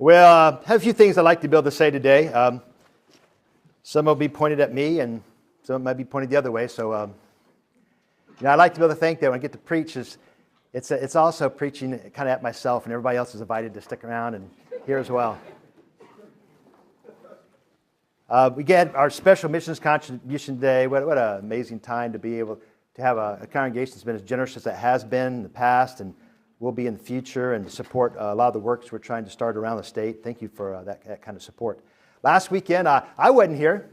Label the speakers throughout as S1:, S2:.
S1: Well, I have a few things I'd like to be able to say today. Some will be pointed at me, and some might be pointed the other way. So, I'd like to be able to think that when I get to preach, it's also preaching kind of at myself, and everybody else is invited to stick around and hear as well. We get our special missions contribution day. What an amazing time to be able to have a congregation that's been as generous as it has been in the past and will be in the future, and to support a lot of the works we're trying to start around the state. Thank you for that kind of support. Last weekend, I wasn't here.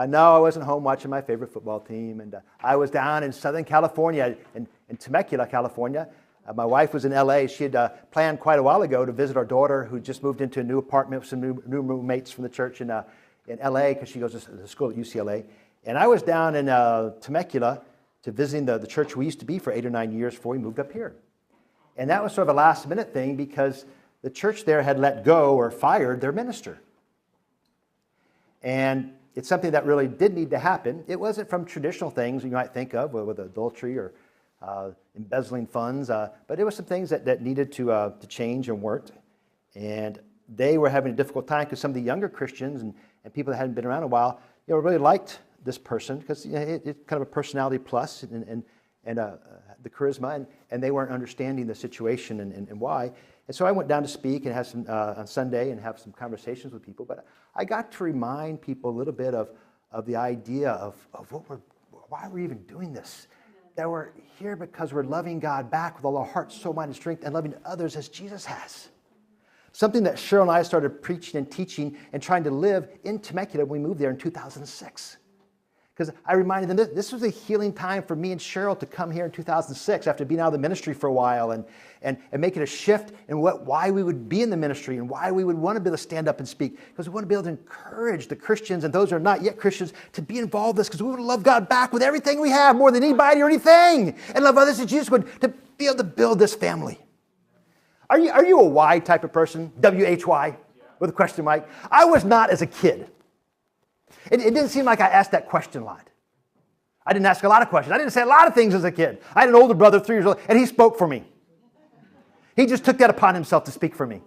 S1: No, I wasn't home watching my favorite football team, and I was down in Southern California, in Temecula, California. My wife was in L.A. She had planned quite a while ago to visit our daughter, who just moved into a new apartment with some new roommates from the church in L.A., because she goes to school at UCLA. And I was down in Temecula to visiting the church we used to be for 8 or 9 years before we moved up here. And that was sort of a last-minute thing because the church there had let go or fired their minister. And it's something that really did need to happen. It wasn't from traditional things you might think of with adultery or embezzling funds, but it was some things that needed to change and weren't. And they were having a difficult time because some of the younger Christians and people that hadn't been around a while, really liked this person because it's kind of a personality plus and the charisma, and they weren't understanding the situation and why. And so I went down to speak and have some on Sunday and have some conversations with people. But I got to remind people a little bit of the idea of why we're even doing this. That we're here because we're loving God back with all our heart, soul, mind, and strength, and loving others as Jesus has. Something that Cheryl and I started preaching and teaching and trying to live in Temecula when we moved there in 2006. Because I reminded them this was a healing time for me and Cheryl to come here in 2006 after being out of the ministry for a while and making a shift in why we would be in the ministry and why we would want to be able to stand up and speak. Because we want to be able to encourage the Christians and those who are not yet Christians to be involved in this, because we want to love God back with everything we have, more than anybody or anything, and love others as Jesus would, to be able to build this family. Are you a Y type of person? W-H-Y? With a question mark? I was not as a kid. It didn't seem like I asked that question a lot. I didn't ask a lot of questions. I didn't say a lot of things as a kid. I had an older brother, 3 years old, and he spoke for me. He just took that upon himself to speak for me.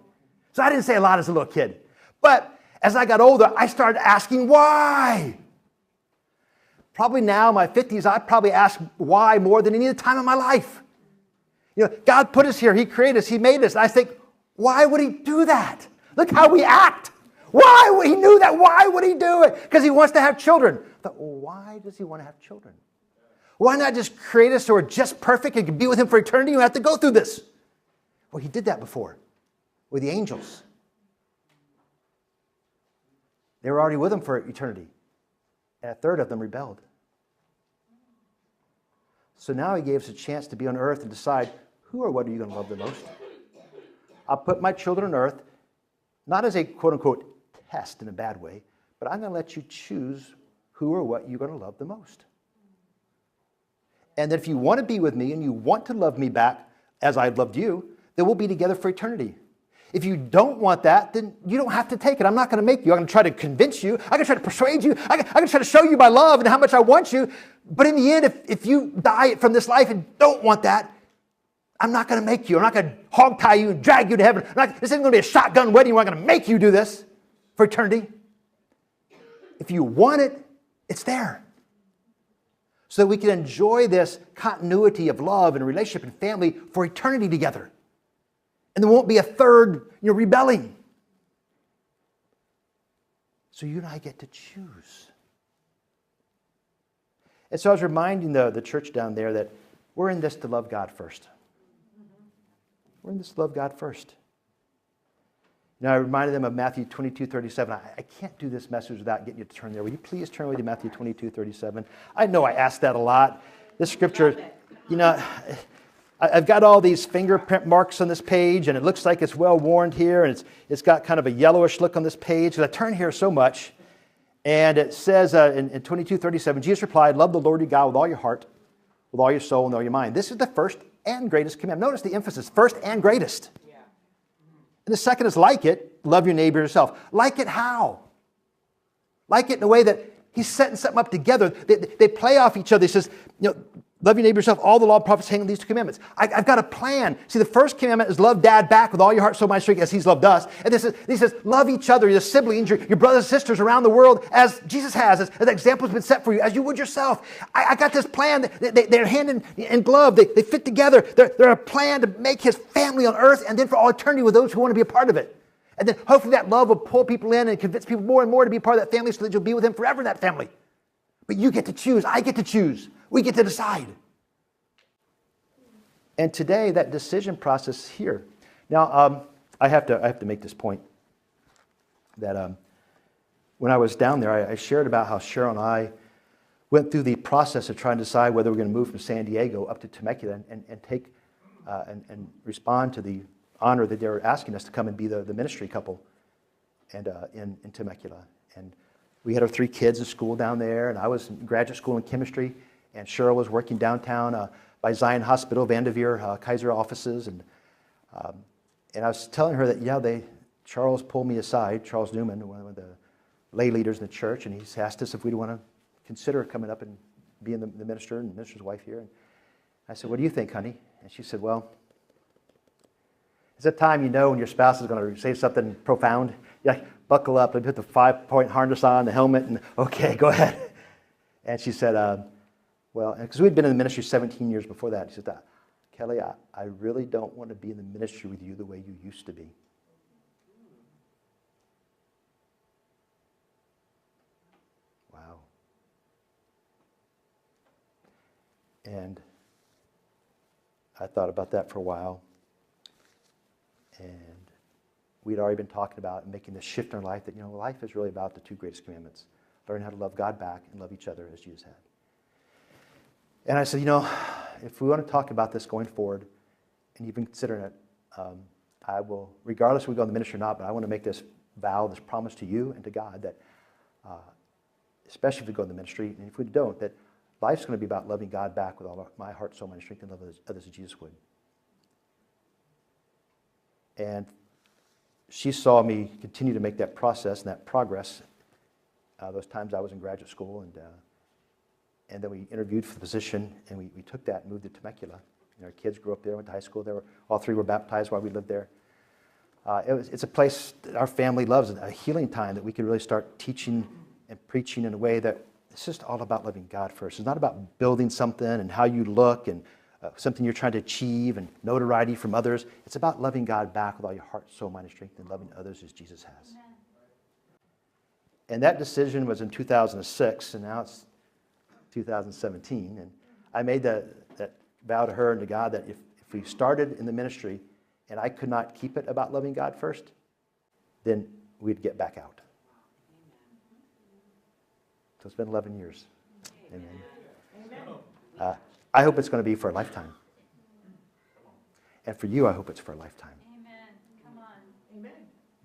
S1: So I didn't say a lot as a little kid. But as I got older, I started asking why. Probably now in my 50s, I probably ask why more than any other time in my life. God put us here. He created us. He made us. And I think, why would he do that? Look how we act. Why would he do that? Why would he do it? Because he wants to have children. I thought, well, why does he want to have children? Why not just create us so we're just perfect and can be with him for eternity? You don't have to go through this. Well, he did that before with the angels. They were already with him for eternity. And a third of them rebelled. So now he gave us a chance to be on earth and decide, who or what are you going to love the most? I'll put my children on earth, not as a quote-unquote test in a bad way, but I'm going to let you choose who or what you're going to love the most. And that if you want to be with me and you want to love me back as I've loved you, then we'll be together for eternity. If you don't want that, then you don't have to take it. I'm not going to make you. I'm going to try to convince you. I'm going to try to persuade you. I'm going to try to show you my love and how much I want you. But in the end, if you die from this life and don't want that, I'm not going to make you. I'm not going to hog tie you and drag you to heaven. This isn't going to be a shotgun wedding where I'm going to make you do this for eternity. If you want it, it's there. So that we can enjoy this continuity of love and relationship and family for eternity together. And there won't be a third rebelling. So you and I get to choose. And so I was reminding the church down there that we're in this to love God first. We're in this to love God first. I reminded them of Matthew 22:37. I can't do this message without getting you to turn there. Will you please turn away to Matthew 22:37? I know I asked that a lot. This scripture, I've got all these fingerprint marks on this page, and it looks like it's well worn here, and it's got kind of a yellowish look on this page. And I turn here so much, and it says in 22:37, Jesus replied, love the Lord your God with all your heart, with all your soul, and all your mind. This is the first and greatest commandment. Notice the emphasis, first and greatest. Yeah. And the second is like it, love your neighbor yourself. Like it how? Like it in a way that he's setting something up together. They play off each other. He says, Love your neighbor yourself. All the law and prophets hang on these two commandments. I've got a plan. See, the first commandment is love dad back with all your heart, soul, mind, strength, as he's loved us. And he says, love each other, your siblings, your brothers and sisters around the world as Jesus has, as the example has been set for you, as you would yourself. I got this plan. They're hand in glove. They fit together. They're a plan to make his family on earth and then for all eternity with those who want to be a part of it. And then hopefully that love will pull people in and convince people more and more to be a part of that family so that you'll be with him forever in that family. But you get to choose. I get to choose. We get to decide. And today, that decision process is here. Now, I have to make this point that when I was down there, I shared about how Cheryl and I went through the process of trying to decide whether we're going to move from San Diego up to Temecula and take and respond to the honor that they were asking us to come and be the ministry couple and in Temecula. And we had our 3 kids in school down there, and I was in graduate school in chemistry, and Cheryl was working downtown by Zion Hospital, Vanderveer, Kaiser offices. And I was telling her that, Charles pulled me aside, Charles Newman, one of the lay leaders in the church, and he's asked us if we'd want to consider coming up and being the minister and the minister's wife here. And I said, what do you think, honey? And she said, well, it's that time when your spouse is going to say something profound. You buckle up and put the 5-point harness on, the helmet, and okay, go ahead. And she said, well, because we'd been in the ministry 17 years before that. She said, Kelly, I really don't want to be in the ministry with you the way you used to be. Wow. And I thought about that for a while. And we'd already been talking about making this shift in our life that, life is really about the 2 greatest commandments. Learn how to love God back and love each other as Jesus had. And I said, if we want to talk about this going forward, and even considering it, I will, regardless if we go in the ministry or not, but I want to make this vow, this promise to you and to God that, especially if we go in the ministry, and if we don't, that life's going to be about loving God back with all my heart, soul, mind, strength, and love others as Jesus would. And she saw me continue to make that process and that progress those times I was in graduate school, and then we interviewed for the position, and we took that and moved to Temecula. And our kids grew up there, went to high school there. All 3 were baptized while we lived there. It's a place that our family loves, a healing time that we can really start teaching and preaching in a way that it's just all about loving God first. It's not about building something and how you look and something you're trying to achieve and notoriety from others. It's about loving God back with all your heart, soul, mind, and strength, and loving others as Jesus has. Amen. And that decision was in 2006, and now it's 2017. And I made that vow to her and to God that if we started in the ministry and I could not keep it about loving God first, then we'd get back out. So it's been 11 years. Amen. Amen. I hope it's going to be for a lifetime. And for you, I hope it's for a lifetime.
S2: Amen. Come on. Amen.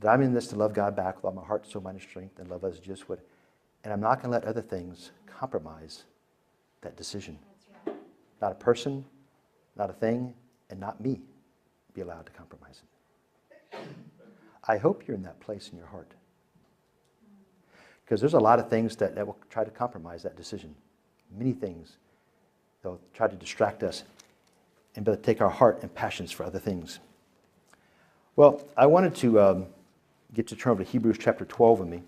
S1: That I'm in this to love God back with all my heart, soul, mind, and strength, and love others just would. And I'm not going to let other things compromise that decision.
S2: That's right.
S1: Not a person, not a thing, and not me be allowed to compromise it. I hope you're in that place in your heart. Because there's a lot of things that will try to compromise that decision. Many things. They'll try to distract us and take our heart and passions for other things. Well, I wanted to get you to turn over to Hebrews chapter 12 with me.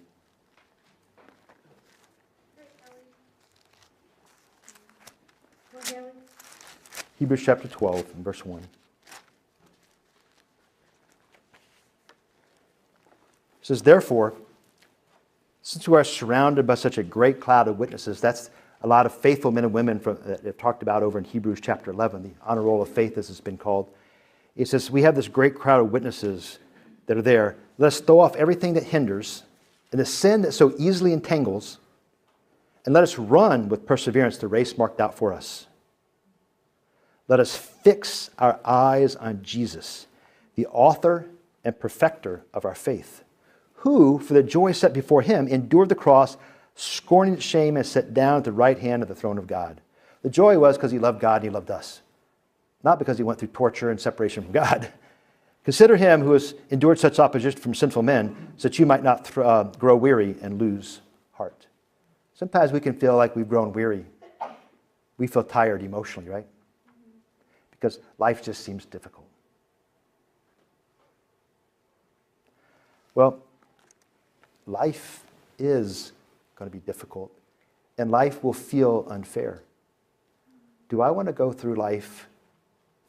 S1: Hebrews chapter 12 and verse 1. It says, therefore, since we are surrounded by such a great cloud of witnesses, that's a lot of faithful men and women that have talked about over in Hebrews chapter 11, the honor roll of faith as it's been called. It says, we have this great crowd of witnesses that are there. Let us throw off everything that hinders and the sin that so easily entangles, and let us run with perseverance the race marked out for us. Let us fix our eyes on Jesus, the author and perfecter of our faith, who, for the joy set before him, endured the cross, scorning its shame, and sat down at the right hand of the throne of God. The joy was because he loved God and he loved us, not because he went through torture and separation from God. Consider him who has endured such opposition from sinful men, so that you might not grow weary and lose heart. Sometimes we can feel like we've grown weary we feel tired emotionally, right? Because life just seems difficult. Well, life is going to be difficult, and life will feel unfair. Do I want to go through life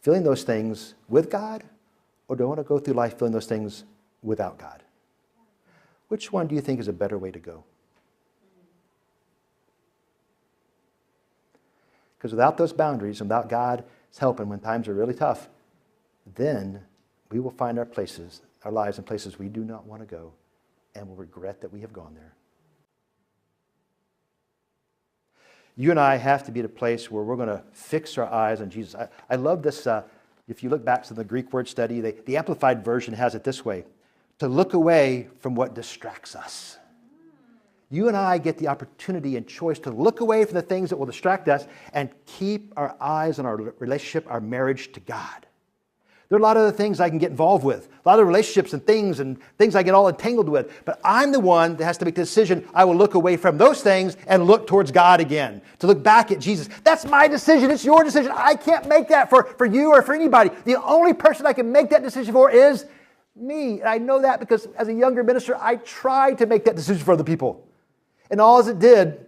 S1: feeling those things with God, or do I want to go through life feeling those things without God? Which one do you think is a better way to go? Because without those boundaries, and without God's help, and when times are really tough, then we will find our lives in places we do not want to go, and will regret that we have gone there. You and I have to be at a place where we're going to fix our eyes on Jesus. I love this. If you look back to the Greek word study, the Amplified Version has it this way: to look away from what distracts us. You and I get the opportunity and choice to look away from the things that will distract us and keep our eyes on our relationship, our marriage to God. There are a lot of other things I can get involved with, a lot of relationships and things I get all entangled with. But I'm the one that has to make the decision. I will look away from those things and look towards God again, to look back at Jesus. That's my decision. It's your decision. I can't make that for you or for anybody. The only person I can make that decision for is me. And I know that because as a younger minister, I tried to make that decision for other people. And all it did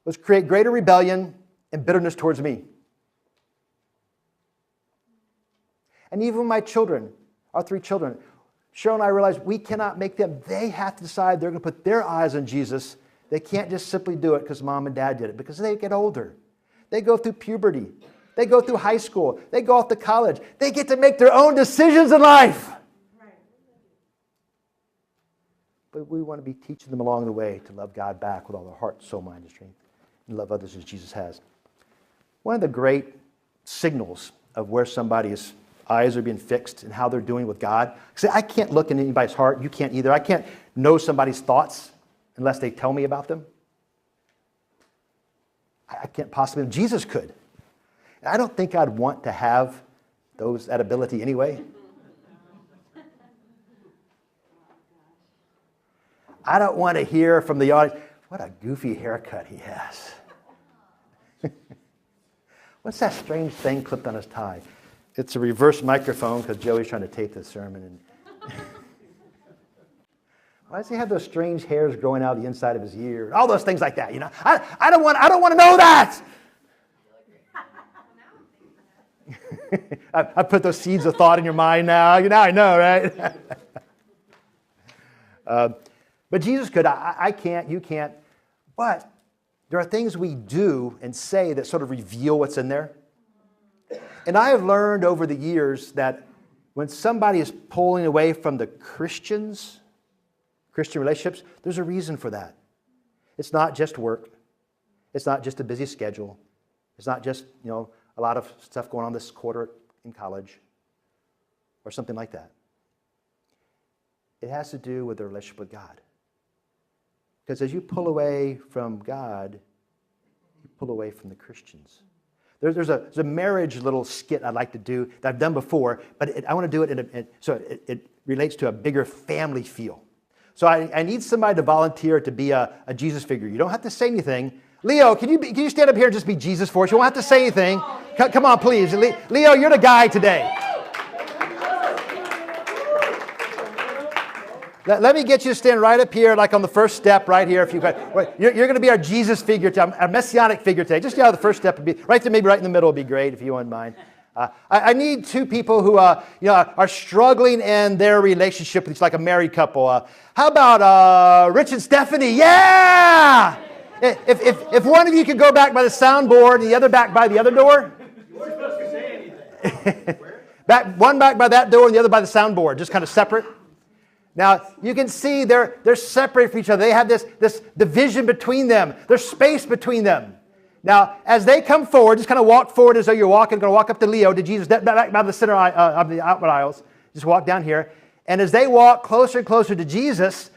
S1: was create greater rebellion and bitterness towards me. And even my children, our 3 children, Cheryl and I realized we cannot make them. They have to decide they're going to put their eyes on Jesus. They can't just simply do it because mom and dad did it, because they get older. They go through puberty. They go through high school. They go off to college. They get to make their own decisions in life. But we want to be teaching them along the way to love God back with all their heart, soul, mind, and strength, and love others as Jesus has. One of the great signals of where somebody's eyes are being fixed and how they're doing with God. See, I can't look in anybody's heart. You can't either. I can't know somebody's thoughts unless they tell me about them. I can't possibly. Jesus could. And I don't think I'd want to have that ability anyway. I don't want to hear from the audience, what a goofy haircut he has. What's that strange thing clipped on his tie? It's a reverse microphone because Joey's trying to tape this sermon. Why does he have those strange hairs growing out the inside of his ear? All those things like that, you know. I don't want to know that. I put those seeds of thought in your mind now. Now I know, right? But Jesus could. I can't. You can't. But there are things we do and say that sort of reveal what's in there. And I have learned over the years that when somebody is pulling away from the Christian relationships, there's a reason for that. It's not just work. It's not just a busy schedule. It's not just, a lot of stuff going on this quarter in college or something like that. It has to do with the relationship with God. Because as you pull away from God, you pull away from the Christians. There's a marriage little skit I'd like to do that I've done before, but I want to do it so it relates to a bigger family feel. So I need somebody to volunteer to be a Jesus figure. You don't have to say anything. Leo, can you stand up here and just be Jesus for us? You won't have to say anything. Come on, please. Leo, you're the guy today. Let me get you to stand right up here, like on the first step right here. If you're going to be our Jesus figure, our messianic figure today. Just the first step would be right there, maybe right in the middle would be great if you wouldn't mind. I need 2 people who are struggling in their relationship. It's like a married couple. How about Rich and Stephanie? Yeah! If one of you could go back by the soundboard and the other back by the other door. You weren't supposed to say anything. One back by that door and the other by the soundboard, just kind of separate. Now, you can see they're separate from each other. They have this division between them. There's space between them. Now, as they come forward, just kind of walk forward as though you're going to walk up to Leo, to Jesus, back by the center of the outward aisles. Just walk down here. And as they walk closer and closer to Jesus,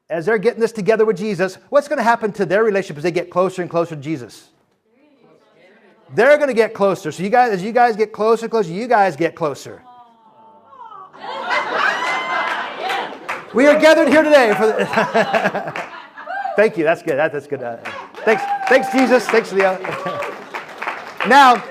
S1: as they're getting this together with Jesus, what's going to happen to their relationship as they get closer and closer to Jesus? They're going to get closer. So as you guys get closer and closer, you guys get closer. We are gathered here today for Thank you. That's good. That's good. Thanks, Jesus. Thanks, Leo. Now,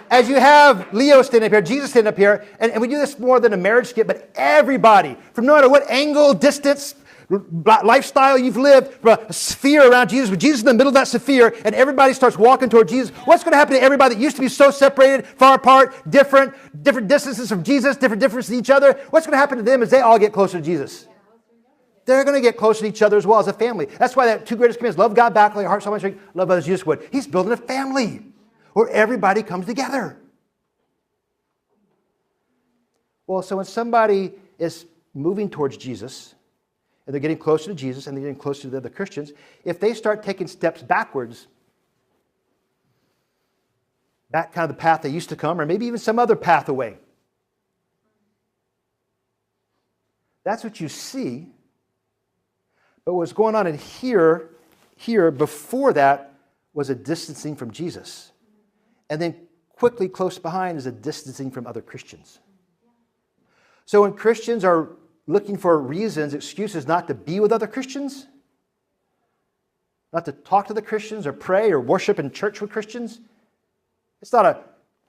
S1: as you have Leo standing up here, Jesus standing up here, and we do this more than a marriage skit, but everybody, from no matter what angle, distance, lifestyle you've lived, from a sphere around Jesus, with Jesus in the middle of that sphere, and everybody starts walking toward Jesus, what's going to happen to everybody that used to be so separated, far apart, different distances from Jesus, different differences to each other? What's going to happen to them as they all get closer to Jesus? They're going to get closer to each other as well as a family. That's why that two greatest commandments, love God back, your heart, soul, mind, strength, love others, Jesus would. He's building a family where everybody comes together. Well, so when somebody is moving towards Jesus, and they're getting closer to Jesus, and they're getting closer to the other Christians, if they start taking steps backwards, back kind of the path they used to come, or maybe even some other path away, that's what you see. But what's going on in here before that was a distancing from Jesus. And then quickly close behind is a distancing from other Christians. So when Christians are looking for reasons, excuses not to be with other Christians, not to talk to the Christians or pray or worship in church with Christians, it's not a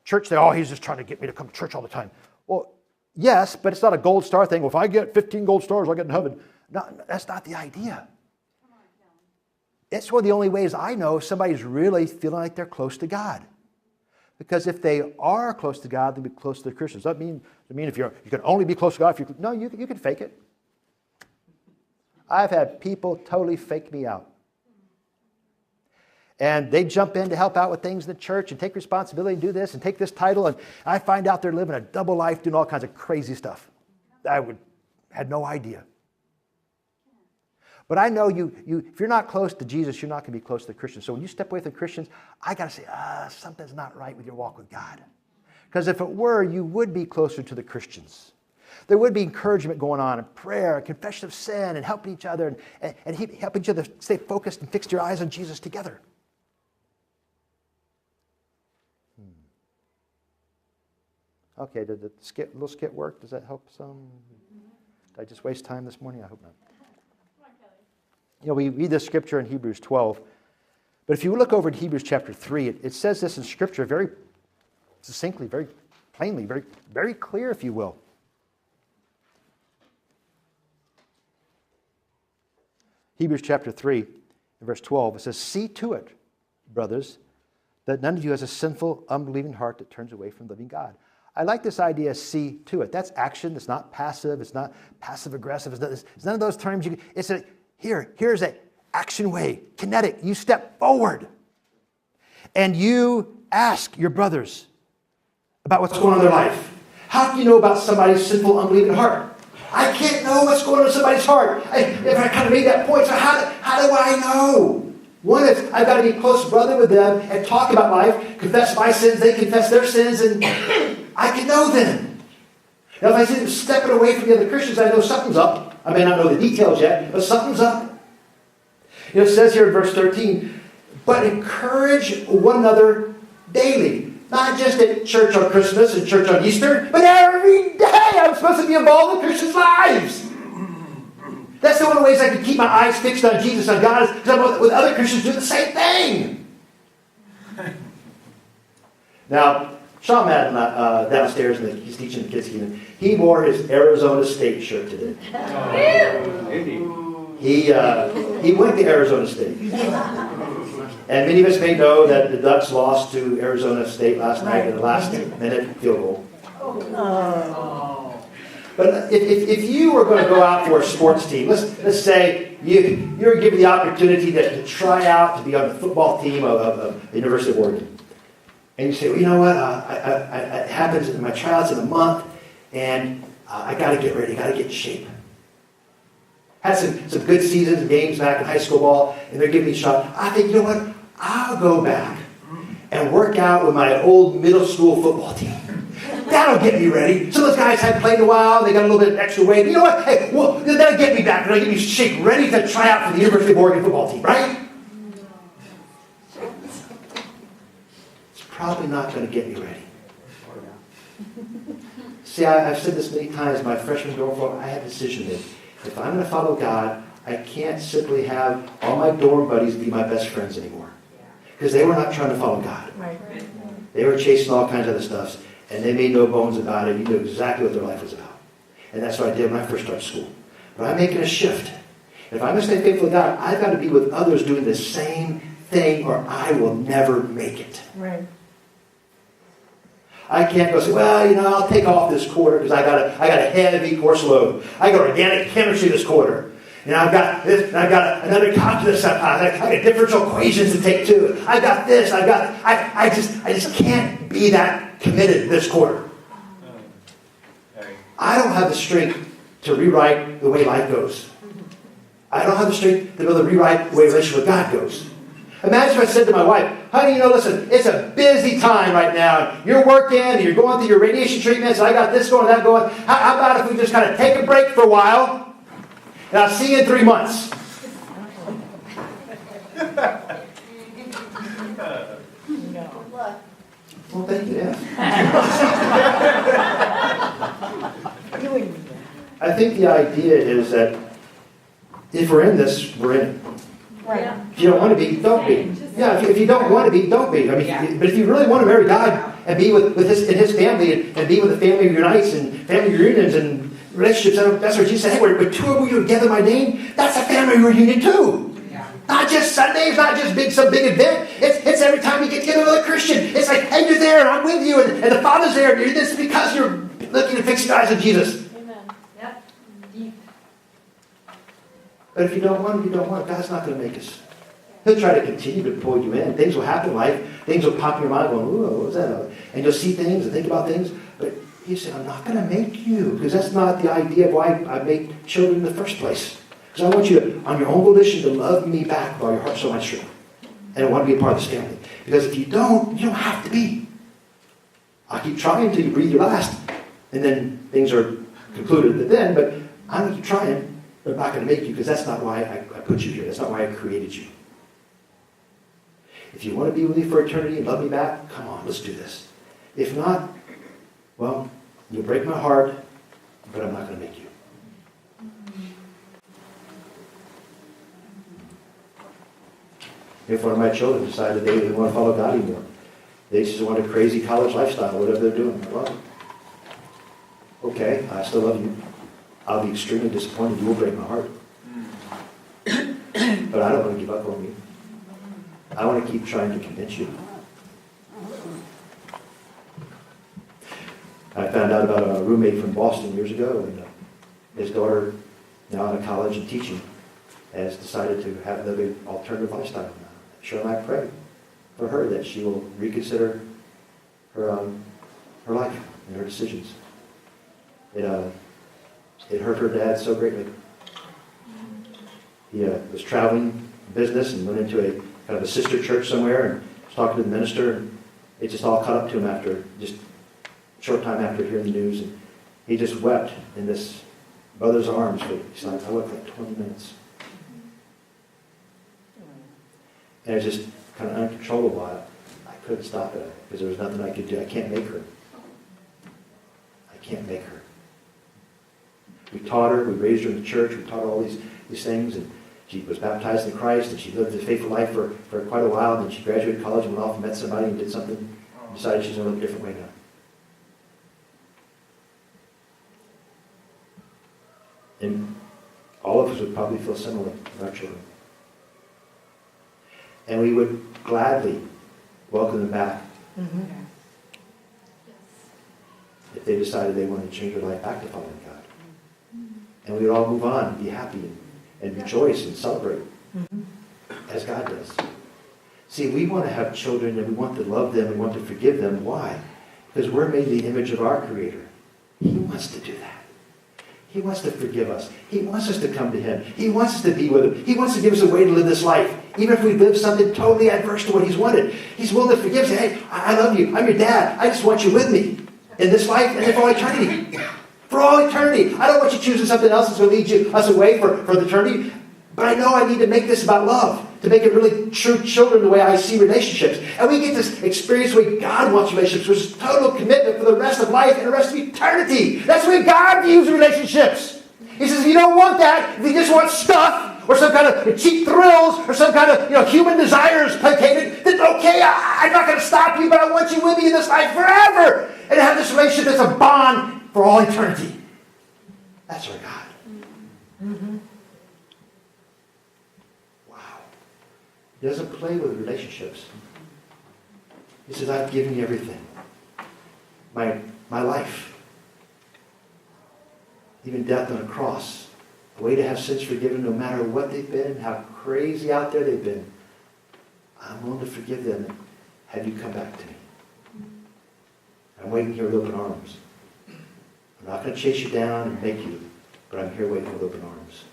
S1: church that, he's just trying to get me to come to church all the time. Well, yes, but it's not a gold star thing. Well, if I get 15 gold stars, I'll get in heaven. No, that's not the idea. It's one of the only ways I know if somebody's really feeling like they're close to God. Because if they are close to God, they'll be close to the Christians. Does that mean if you can only be close to God? You can fake it. I've had people totally fake me out. And they jump in to help out with things in the church and take responsibility and do this and take this title. And I find out they're living a double life doing all kinds of crazy stuff. Had no idea. But I know if you're not close to Jesus, you're not going to be close to the Christians. So when you step away from Christians, I got to say, something's not right with your walk with God. Because if it were, you would be closer to the Christians. There would be encouragement going on, and prayer, and confession of sin, and helping each other, and helping each other stay focused and fix your eyes on Jesus together. Okay, did the little skit work? Does that help some? Did I just waste time this morning? I hope not. We read this scripture in Hebrews 12. But if you look over in Hebrews chapter 3, it says this in Scripture very succinctly, very plainly, very, very clear, if you will. Hebrews chapter 3, verse 12, it says, "See to it, brothers, that none of you has a sinful, unbelieving heart that turns away from the living God." I like this idea, see to it. That's action. It's not passive. It's not passive-aggressive. It's none of those terms. Here's an action way, kinetic. You step forward and you ask your brothers about what's going on in their life. How can you know about somebody's sinful, unbelieving heart? I can't know what's going on in somebody's heart. If I kind of made that point, so how do I know? One is, I've got to be close brother with them and talk about life, confess my sins, they confess their sins, and I can know them. Now, if I see them stepping away from the other Christians, I know something's up. I may not know the details yet, but something's up. It says here in verse 13, "But encourage one another daily." Not just at church on Christmas and church on Easter, but every day I'm supposed to be involved in Christians' lives. That's the one of the ways I can keep my eyes fixed on Jesus, on God, because I'm with other Christians doing the same thing. Now, Sean Madden downstairs, and he's teaching the kids, he wore his Arizona State shirt today. He went to Arizona State. And many of us may know that the Ducks lost to Arizona State last night in the last minute field goal. But if you were going to go out for a sports team, let's say you're given the opportunity to try out to be on the football team of the University of Oregon. And you say, well, you know what, it happens in my tryouts in a month, and I got to get ready, got to get in shape. Had some good seasons and games back in high school ball, and they're giving me a shot. I think, you know what, I'll go back and work out with my old middle school football team. That'll get me ready. Some of those guys hadn't played in a while, they got a little bit of extra weight. You know what, hey, well, that'll get me back, that'll get me in shape, ready to try out for the University of Oregon football team, right? Probably not going to get me ready. See, I've said this many times. My freshman dorm, I had a decision to make. If I'm going to follow God, I can't simply have all my dorm buddies be my best friends anymore. Because they were not trying to follow God. They were chasing all kinds of other stuff, and they made no bones about it. You knew exactly what their life was about. And that's what I did when I first started school. But I'm making a shift. If I'm going to stay faithful to God, I've got to be with others doing the same thing, or I will never make it.
S3: Right.
S1: I can't go say, well, I'll take off this quarter because I got a heavy course load. I got organic chemistry this quarter. I've got this, and I've got another calculus class. I got differential equations to take too. I got this. I just can't be that committed this quarter. I don't have the strength to rewrite the way life goes. I don't have the strength to be able to rewrite the way relationship with God goes. Imagine if I said to my wife, honey, listen, it's a busy time right now. You're working and you're going through your radiation treatments. I got this going, that going. How about if we just kind of take a break for a while and I'll see you in 3 months? Well, thank you, yeah. I think the idea is that if we're in this, we're in it.
S3: Right.
S1: If you don't want to be, don't be. Yeah, if you don't want to be, don't be. But if you really want to marry God and be with his family and be with the family unites and family reunions and relationships, that's what Jesus said. Hey, we're two of you together in my name. That's a family reunion too. Yeah. Not just Sundays, not just some big event. It's every time you get together with a Christian. It's like, hey, you're there, and I'm with you, and the Father's there. And you're this because you're looking to fix your eyes on Jesus.
S2: Amen. Yep. Deep.
S1: But if you don't want it, you don't want it. God's not going to make us. He'll try to continue to pull you in. Things will happen in life. Things will pop in your mind going, ooh, what was that? And you'll see things and think about things. But he said, I'm not going to make you. Because that's not the idea of why I made children in the first place. Because I want you to, on your own volition, to love me back with all your heart, soul, and strength. And I want to be a part of this family. Because if you don't have to be. I'll keep trying until you breathe your last. And then things are concluded then. But I'm going to keep trying. But I'm not going to make you, because that's not why I put you here. That's not why I created you. If you want to be with me for eternity and love me back, come on, let's do this. If not, well, you'll break my heart, but I'm not going to make you. If one of my children decided they didn't want to follow God anymore, they just want a crazy college lifestyle, whatever they're doing, well, okay, I still love you. I'll be extremely disappointed. You will break my heart. But I don't want to give up on you. I want to keep trying to convince you. I found out about a roommate from Boston years ago, and his daughter, now out of college and teaching, has decided to have an alternative lifestyle. Sure, and I pray for her that she will reconsider her life and her decisions. It hurt her dad so greatly. He was traveling business and went into a kind of a sister church somewhere and was talking to the minister. And it just all caught up to him after just a short time after hearing the news. And he just wept in this brother's arms. He's like, I wept for like 20 minutes. And it was just kind of uncontrollable. I couldn't stop it because there was nothing I could do. I can't make her. I can't make her. We taught her, we raised her in the church, we taught her all these things, and she was baptized in Christ, and she lived a faithful life for quite a while, and then she graduated college and went off and met somebody and did something, and decided she's going to live a different way now. And all of us would probably feel similarly with our children. And we would gladly welcome them back if they decided they wanted to change their life back to following God. And we would all move on and be happy and rejoice and celebrate as God does. See, we want to have children and we want to love them, we want to forgive them. Why? Because we're made in the image of our Creator. He wants to do that. He wants to forgive us. He wants us to come to Him. He wants us to be with Him. He wants to give us a way to live this life. Even if we live something totally adverse to what He's wanted. He's willing to forgive us. Say, hey, I love you. I'm your dad. I just want you with me in this life and for all eternity. For all eternity. I don't want you choosing something else that's going to lead us away for the eternity. But I know I need to make this about love. To make it really true children the way I see relationships. And we get this experience the way God wants relationships, which is total commitment for the rest of life and the rest of eternity. That's the way God views relationships. He says, if you don't want that, if you just want stuff, or some kind of cheap thrills, or some kind of human desires placated, then okay, I'm not going to stop you, but I want you with me in this life forever. And have this relationship that's a bond for all eternity. That's our God.
S2: Mm-hmm.
S1: Wow. He doesn't play with relationships. He says, I've given you everything. My life. Even death on a cross. A way to have sins forgiven no matter what they've been, how crazy out there they've been. I'm willing to forgive them and have you come back to me. I'm waiting here with open arms. I'm not going to chase you down and make you, but I'm here waiting with open arms.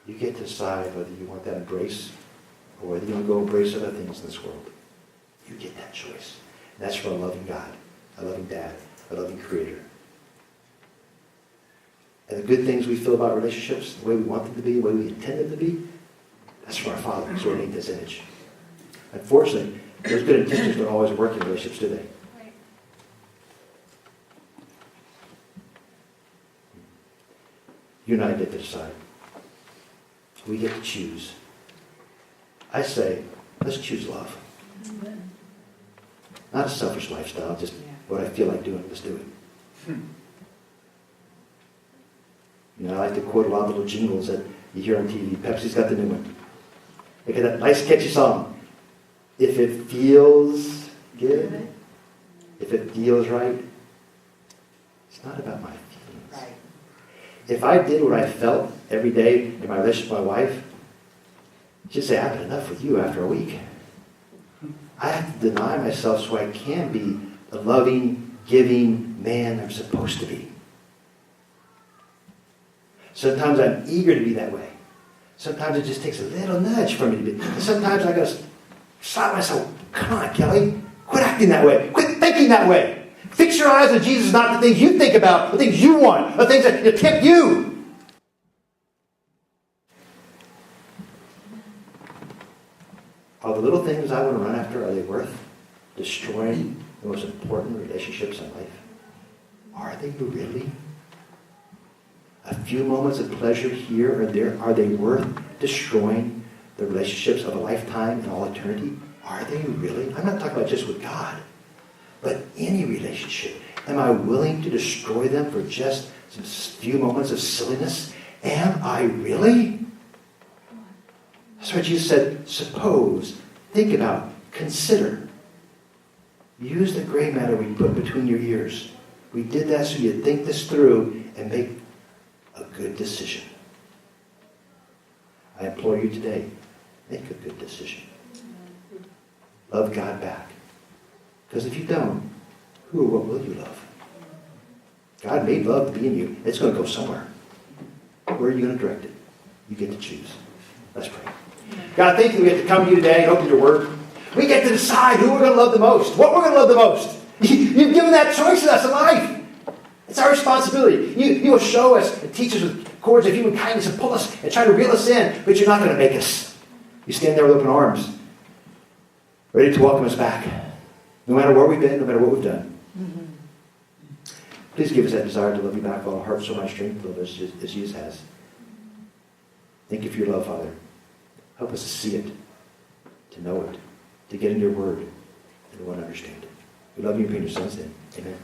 S1: You get to decide whether you want that embrace or whether you want to go embrace other things in this world. You get that choice. And that's from a loving God, a loving Dad, a loving Creator. And the good things we feel about relationships, the way we want them to be, the way we intend them to be, that's from our Father, who's ordained this image. Unfortunately, those good intentions don't always work in relationships, do they?
S2: Right.
S1: You and I get to decide. We get to choose. I say, let's choose love. Not a selfish lifestyle, just what I feel like doing, let's do it. I like to quote a lot of little jingles that you hear on TV. Pepsi's got the new one. They got that nice catchy song. If it feels good, if it feels right, it's not about my feelings.
S2: Right.
S1: If I did what I felt every day in my relationship with my wife, she'd say, I've had enough with you after a week. I have to deny myself so I can be the loving, giving man I'm supposed to be. Sometimes I'm eager to be that way. Sometimes it just takes a little nudge for me to be. And sometimes I got to stop myself. Come on, Kelly. Quit acting that way. Quit thinking that way. Fix your eyes on Jesus, not the things you think about, the things you want, the things that tempt you. Are the little things I want to run after, are they worth destroying the most important relationships in life? Are they really? A few moments of pleasure here or there, are they worth destroying the relationships of a lifetime and all eternity? Are they really? I'm not talking about just with God, but any relationship. Am I willing to destroy them for just some few moments of silliness? Am I really? That's why Jesus said, suppose, think about, consider. Use the gray matter we put between your ears. We did that so you'd think this through and make a good decision. I implore you today, make a good decision. Love God back. Because if you don't, who or what will you love? God made love to be in you. It's going to go somewhere. Where are you going to direct it? You get to choose. Let's pray. God, thank you we get to come to you today and open your word. We get to decide who we're going to love the most, what we're going to love the most. You've given that choice to us in life. It's our responsibility. You will show us and teach us with cords of human kindness and pull us and try to reel us in, but you're not going to make us. You stand there with open arms, ready to welcome us back, no matter where we've been, no matter what we've done. Please give us that desire to love you back with all our heart, soul, mind, strength, love as Jesus has. Thank you for your love, Father. Help us to see it, to know it, to get into your word, and to want to understand it. We love you and pray in your Son's name. Amen.